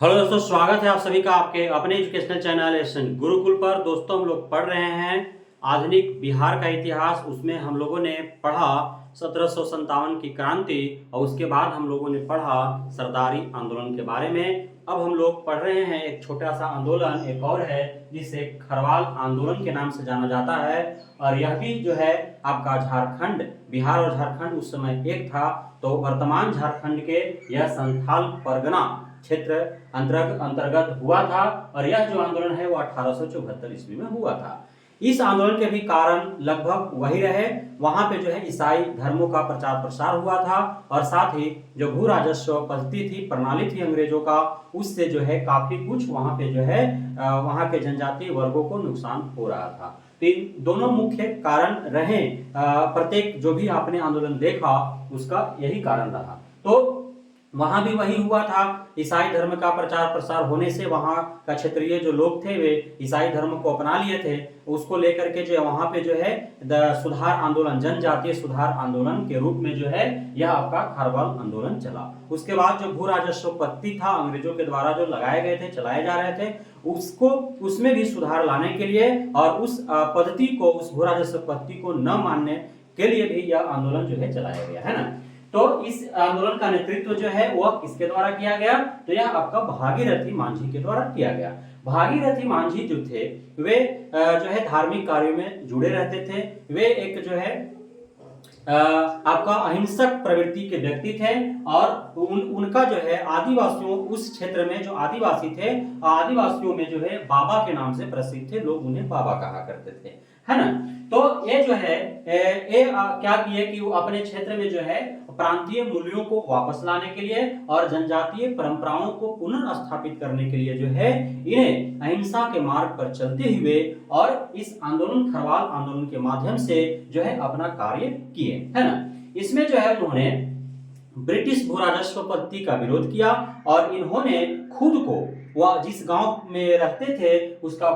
Hello दोस्तों, स्वागत है आप सभी का आपके अपने एजुकेशनल चैनल एशन गुरुकुल पर। दोस्तों, हम लोग पढ़ रहे हैं आधुनिक बिहार का इतिहास। उसमें हम लोगों ने पढ़ा 1757 की क्रांति और उसके बाद हम लोगों ने पढ़ा सरदारी आंदोलन के बारे में। अब हम लोग पढ़ रहे हैं एक छोटा सा आंदोलन एक और है जिसे खरवाल आंदोलन के नाम से जाना जाता है। और यह भी जो है आपका झारखंड, बिहार और झारखंड उस समय एक था, तो वर्तमान झारखंड के यह संथाल परगना क्षेत्र अंतर्गत हुआ था। और यह जो आंदोलन है वो 1874 ईस्वी में हुआ था। इस आंदोलन के भी कारण लगभग वही रहे। वहां पे जो है ईसाई धर्मों का प्रचार प्रसार हुआ था और साथ ही जो भू राजस्व पद्धति थी, प्रणाली थी अंग्रेजों का, उससे जो है काफी कुछ वहां पे जो है वहां के जनजातीय वर्गों को नुकसान हो रहा था। तो इन दोनों मुख्य कारण रहे। प्रत्येक जो भी आपने आंदोलन देखा उसका यही कारण रहा। तो वहां भी वही हुआ था। ईसाई धर्म का प्रचार प्रसार होने से वहां का क्षेत्रीय जो लोग थे वे ईसाई धर्म को अपना लिए थे। उसको लेकर के जो वहां पे जो है सुधार आंदोलन, जनजातीय सुधार आंदोलन के रूप में जो है यह आपका खारवाल आंदोलन चला। उसके बाद जो भू राजस्व पद्धति था अंग्रेजों के द्वारा जो लगाए गए थे, चलाए जा रहे थे, उसको उसमें भी सुधार लाने के लिए और उस पद्धति को, उस भू राजस्व पद्धति को न मानने के लिए भी यह आंदोलन जो है चलाया गया है ना। तो इस आंदोलन का नेतृत्व जो है वह किसके द्वारा किया गया? तो यह आपका भागीरथी मांझी के द्वारा किया गया। भागीरथी मांझी जो थे वे जो है धार्मिक कार्यों में जुड़े रहते थे। वे एक जो है आपका अहिंसक प्रवृत्ति के व्यक्ति थे और उनका जो है आदिवासियों, उस क्षेत्र में जो आदिवासी थे, आदिवासियों में जो है बाबा के नाम से प्रसिद्ध थे, लोग उन्हें बाबा कहा करते थे, है ना। तो ये जो है क्या किए कि वो अपने क्षेत्र में जो है प्रांतीय मूल्यों को वापस लाने के लिए और जनजातीय परंपराओं को पुनर्स्थापित करने के लिए जो है इन्हें अहिंसा के मार्ग पर चलते हुए और इस आंदोलन, खरवाल आंदोलन के माध्यम से जो है अपना कार्य किए, है ना। इसमें जो है उन्होंने ब्रिटिश भू राजस्व पद्धति का विरोध किया और इन्होंने खुद को, वह जिस गांव में रहते थे उसका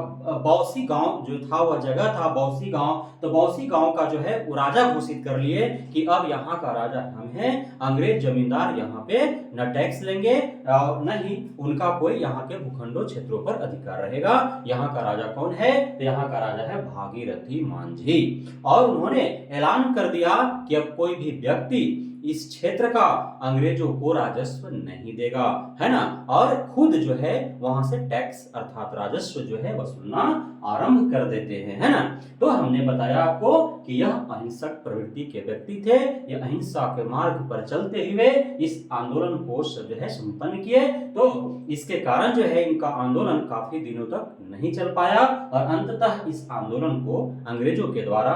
बौसी गांव जो था, वह जगह था बौसी गांव, तो बौसी गांव का जो है वो राजा घोषित कर लिए कि अब यहाँ का राजा हम हैं। अंग्रेज जमींदार यहाँ पे न टैक्स लेंगे और न ही उनका कोई यहाँ के भूखंडों क्षेत्रों पर अधिकार रहेगा। यहाँ का राजा कौन है? तो यहाँ का राजा है भागीरथी मांझी। और उन्होंने ऐलान कर दिया कि अब कोई भी व्यक्ति इस क्षेत्र का अंग्रेजों को राजस्व नहीं देगा, है ना। और खुद जो है वहां से टैक्स अर्थात राजस्व जो है वसूलना आरंभ कर देते हैं, है ना। तो हमने बताया आपको कि यह अहिंसक प्रवृत्ति के व्यक्ति थे। यह अहिंसा के मार्ग पर चलते हुए इस आंदोलन को जो है संपन्न किए। तो इसके कारण जो है इनका आंदोलन काफी दिनों तक नहीं चल पाया और अंततः इस आंदोलन को अंग्रेजों के द्वारा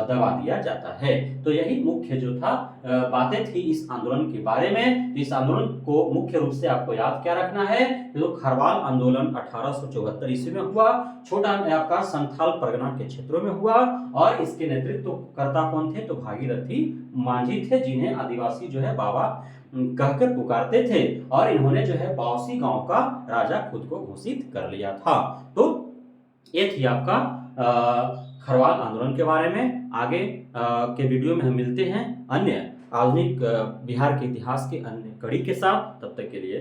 दबा दिया जाता है। तो यही मुख्य जो था बातें थी इस आंदोलन के बारे में। तो इस आंदोलन को मुख्य रूप से आपको याद क्या रखना है? तो खरवाल आंदोलन 1874 ईस्वी में हुआ, छोटा आपका संथाल परगना के क्षेत्रों में हुआ और इसके नेतृत्व करता कौन थे? तो भागीरथी मांझी थे, जिन्हें आदिवासी जो है बाबा कहकर पुकारते थे और इन्होंने जो है बौसी गांव का राजा खुद को घोषित कर लिया था। तो ये थी आपका खरवाल आंदोलन के बारे में। आगे के वीडियो में हम मिलते हैं अन्य आधुनिक बिहार के इतिहास के अन्य कड़ी के साथ। तब तक के लिए